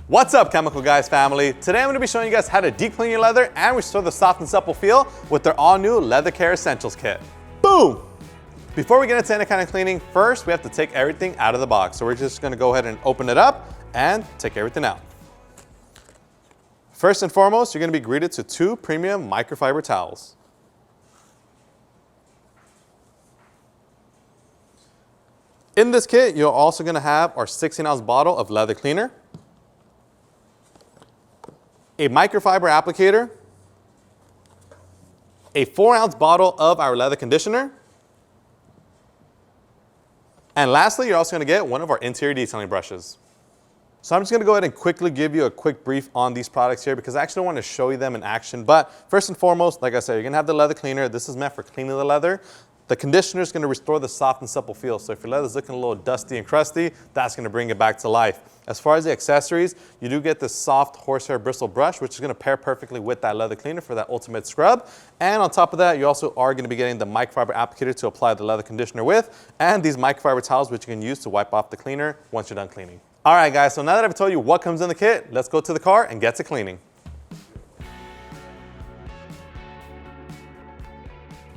What's up, Chemical Guys family? Today I'm going to be showing you guys how to deep clean your leather and restore the soft and supple feel with their all-new Leather Care Essentials Kit. Boom! Before we get into any kind of cleaning, first we have to take everything out of the box. So we're just going to go ahead and open it up and take everything out. First and foremost, you're going to be greeted to 2 premium microfiber towels. In this kit, you're also going to have our 16-ounce bottle of leather cleaner, a microfiber applicator, a 4-ounce bottle of our leather conditioner, and lastly, you're also going to get one of our interior detailing brushes. So I'm just going to go ahead and quickly give you a quick brief on these products here because I actually want to show you them in action. But first and foremost, like I said, you're going to have the leather cleaner. This is meant for cleaning the leather. The conditioner is going to restore the soft and supple feel. So if your leather is looking a little dusty and crusty, that's going to bring it back to life. As far as the accessories, you do get this soft horsehair bristle brush, which is going to pair perfectly with that leather cleaner for that ultimate scrub. And on top of that, you also are going to be getting the microfiber applicator to apply the leather conditioner with, and these microfiber towels, which you can use to wipe off the cleaner once you're done cleaning. All right, guys, so now that I've told you what comes in the kit, let's go to the car and get to cleaning.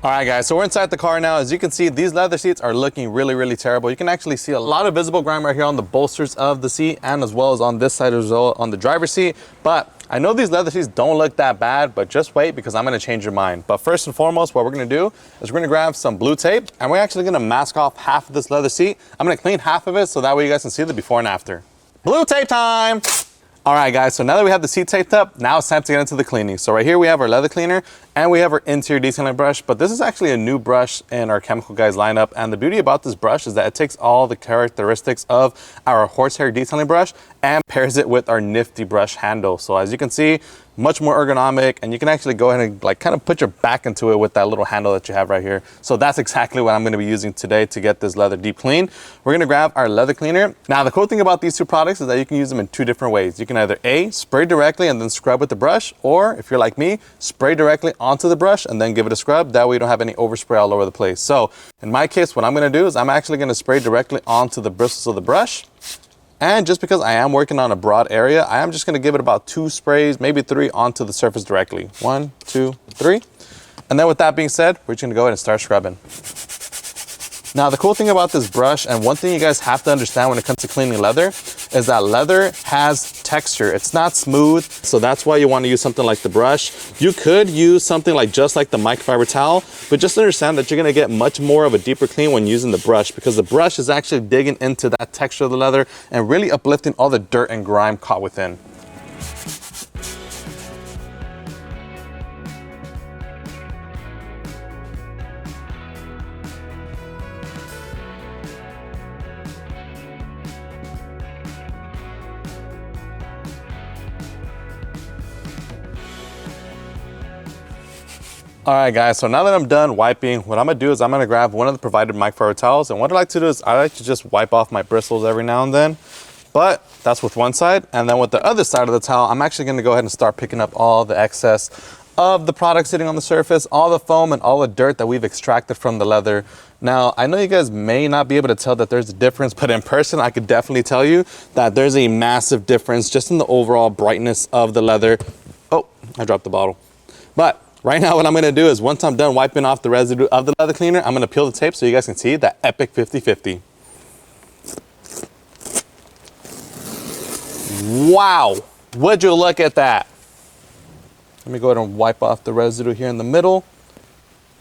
All right, guys, so we're inside the car now. As you can see, these leather seats are looking really terrible. You can actually see a lot of visible grime right here on the bolsters of the seat and as well as on this side as well on the driver's seat. But I know these leather seats don't look that bad, but just wait because I'm gonna change your mind. But first and foremost, what we're gonna do is we're gonna grab some blue tape and we're actually gonna mask off half of this leather seat. I'm gonna clean half of it so that way you guys can see the before and after. Blue tape time! All right, guys, so now that we have the seat taped up, now it's time to get into the cleaning. So right here we have our leather cleaner and we have our interior detailing brush, but this is actually a new brush in our Chemical Guys lineup. And the beauty about this brush is that it takes all the characteristics of our horsehair detailing brush and pairs it with our nifty brush handle. So as you can see, much more ergonomic, and you can actually go ahead and like kind of put your back into it with that little handle that you have right here. So that's exactly what I'm going to be using today to get this leather deep clean. We're going to grab our leather cleaner. Now the cool thing about these 2 products is that you can use them in 2 different ways. You can either A, spray directly and then scrub with the brush, or if you're like me, spray directly onto the brush and then give it a scrub. That way you don't have any overspray all over the place. So in my case, what I'm going to do is I'm actually going to spray directly onto the bristles of the brush. And just because I am working on a broad area, I am just going to give it about 2 sprays, maybe 3 onto the surface directly. 1, 2, 3. And then with that being said, we're just going to go ahead and start scrubbing. Now the cool thing about this brush, and one thing you guys have to understand when it comes to cleaning leather, is that leather has texture. It's not smooth, so that's why you want to use something like the brush. You could use something like just like the microfiber towel, but just understand that you're going to get much more of a deeper clean when using the brush because the brush is actually digging into that texture of the leather and really uplifting all the dirt and grime caught within. All right, guys, so now that I'm done wiping, what I'm gonna do is I'm gonna grab one of the provided microfiber towels, and what I like to do is I like to just wipe off my bristles every now and then, but that's with one side. And then with the other side of the towel, I'm actually gonna go ahead and start picking up all the excess of the product sitting on the surface, all the foam and all the dirt that we've extracted from the leather. Now, I know you guys may not be able to tell that there's a difference, but in person, I could definitely tell you that there's a massive difference just in the overall brightness of the leather. Oh, I dropped the bottle. But right now, what I'm going to do is once I'm done wiping off the residue of the leather cleaner, I'm going to peel the tape so you guys can see that epic 50-50. Wow, would you look at that? Let me go ahead and wipe off the residue here in the middle.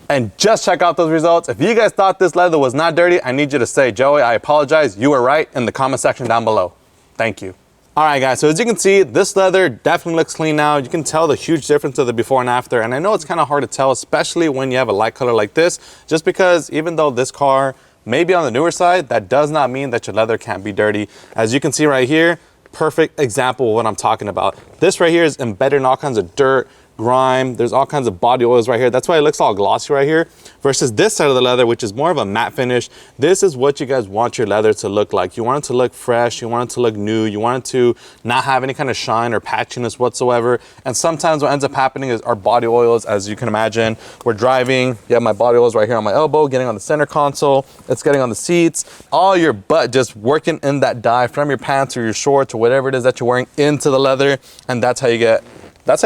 And just check out those results. If you guys thought this leather was not dirty, I need you to say, Joey, I apologize. You were right in the comment section down below. Thank you. All right, guys, so as you can see, this leather definitely looks clean now. You can tell the huge difference of the before and after. And I know it's kind of hard to tell, especially when you have a light color like this, just because even though this car may be on the newer side, that does not mean that your leather can't be dirty. As you can see right here, perfect example of what I'm talking about. This right here is embedded in all kinds of dirt, grime. There's all kinds of body oils right here. That's why it looks all glossy right here. Versus this side of the leather, which is more of a matte finish. This is what you guys want your leather to look like. You want it to look fresh. You want it to look new. You want it to not have any kind of shine or patchiness whatsoever. And sometimes what ends up happening is our body oils, as you can imagine, we're driving. You have my body oils right here on my elbow, getting on the center console. It's getting on the seats. All your butt just working in that dye from your pants or your shorts or whatever it is that you're wearing into the leather. And that's how you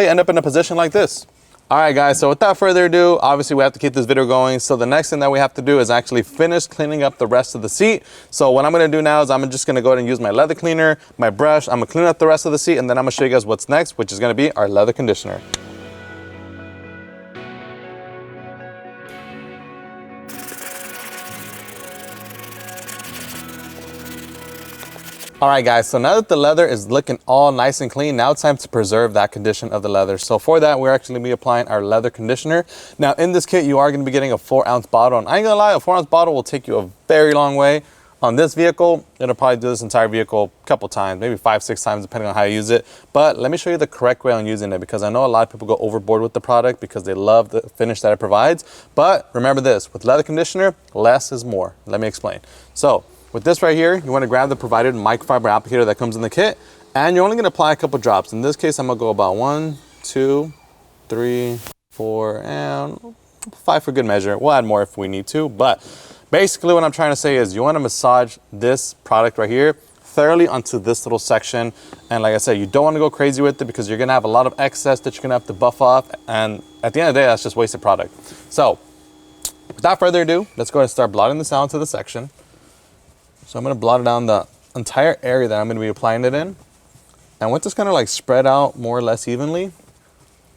end up in a position like this. All right, guys, so without further ado, obviously we have to keep this video going. So the next thing that we have to do is actually finish cleaning up the rest of the seat. So what I'm gonna do now is I'm just gonna go ahead and use my leather cleaner, my brush. I'm gonna clean up the rest of the seat, and then I'm gonna show you guys what's next, which is gonna be our leather conditioner. All right, guys, so now that the leather is looking all nice and clean, now it's time to preserve that condition of the leather. So for that, we're actually gonna be applying our leather conditioner. Now in this kit, you are gonna be getting a 4-ounce bottle. And I ain't gonna lie, a 4-ounce bottle will take you a very long way. On this vehicle, it'll probably do this entire vehicle a couple times, maybe 5-6 times, depending on how you use it. But let me show you the correct way on using it, because I know a lot of people go overboard with the product because they love the finish that it provides. But remember this, with leather conditioner, less is more. Let me explain. So, with this right here, you want to grab the provided microfiber applicator that comes in the kit, and you're only going to apply a couple drops. In this case, I'm going to go about 1, 2, 3, 4, and 5 for good measure. We'll add more if we need to, but basically what I'm trying to say is you want to massage this product right here thoroughly onto this little section. And like I said, you don't want to go crazy with it because you're going to have a lot of excess that you're going to have to buff off. And at the end of the day, that's just wasted product. So without further ado, let's go ahead and start blotting this out into the section. So I'm going to blot it down the entire area that I'm going to be applying it in. And once it's kind of like spread out more or less evenly,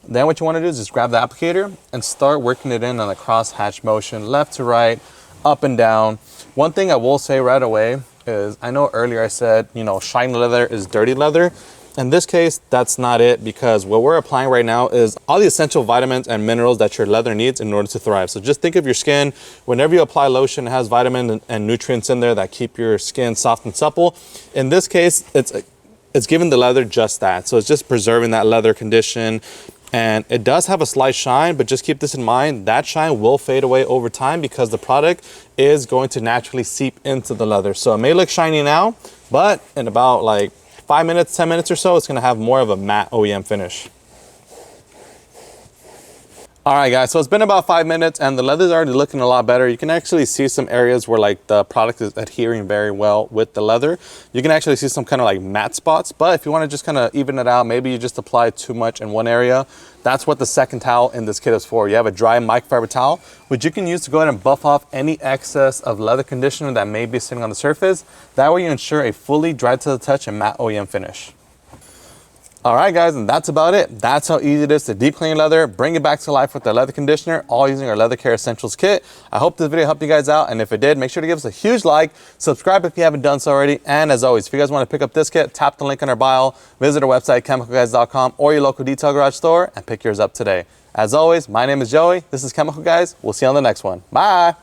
then what you want to do is just grab the applicator and start working it in on a crosshatch motion, left to right, up and down. One thing I will say right away is, I know earlier I said, you know, shiny leather is dirty leather. In this case, that's not it, because what we're applying right now is all the essential vitamins and minerals that your leather needs in order to thrive. So just think of your skin. Whenever you apply lotion, it has vitamins and nutrients in there that keep your skin soft and supple. In this case, it's giving the leather just that. So it's just preserving that leather condition. And it does have a slight shine, but just keep this in mind, that shine will fade away over time because the product is going to naturally seep into the leather. So it may look shiny now, but in about like 5 minutes, 10 minutes or so, it's gonna have more of a matte OEM finish. All right, guys, so it's been about 5 minutes and the leather's already looking a lot better. You can actually see some areas where like the product is adhering very well with the leather. You can actually see some kind of like matte spots, but if you want to just kind of even it out, maybe you just apply too much in one area, that's what the second towel in this kit is for. You have a dry microfiber towel, which you can use to go ahead and buff off any excess of leather conditioner that may be sitting on the surface. That way you ensure a fully dry to the touch and matte OEM finish. All right, guys, and that's about it. That's how easy it is to deep clean leather, bring it back to life with the leather conditioner, all using our Leather Care Essentials kit. I hope this video helped you guys out, and if it did, make sure to give us a huge like, subscribe if you haven't done so already, and as always, if you guys want to pick up this kit, tap the link in our bio, visit our website, chemicalguys.com, or your local detail garage store, and pick yours up today. As always, my name is Joey. This is Chemical Guys. We'll see you on the next one. Bye.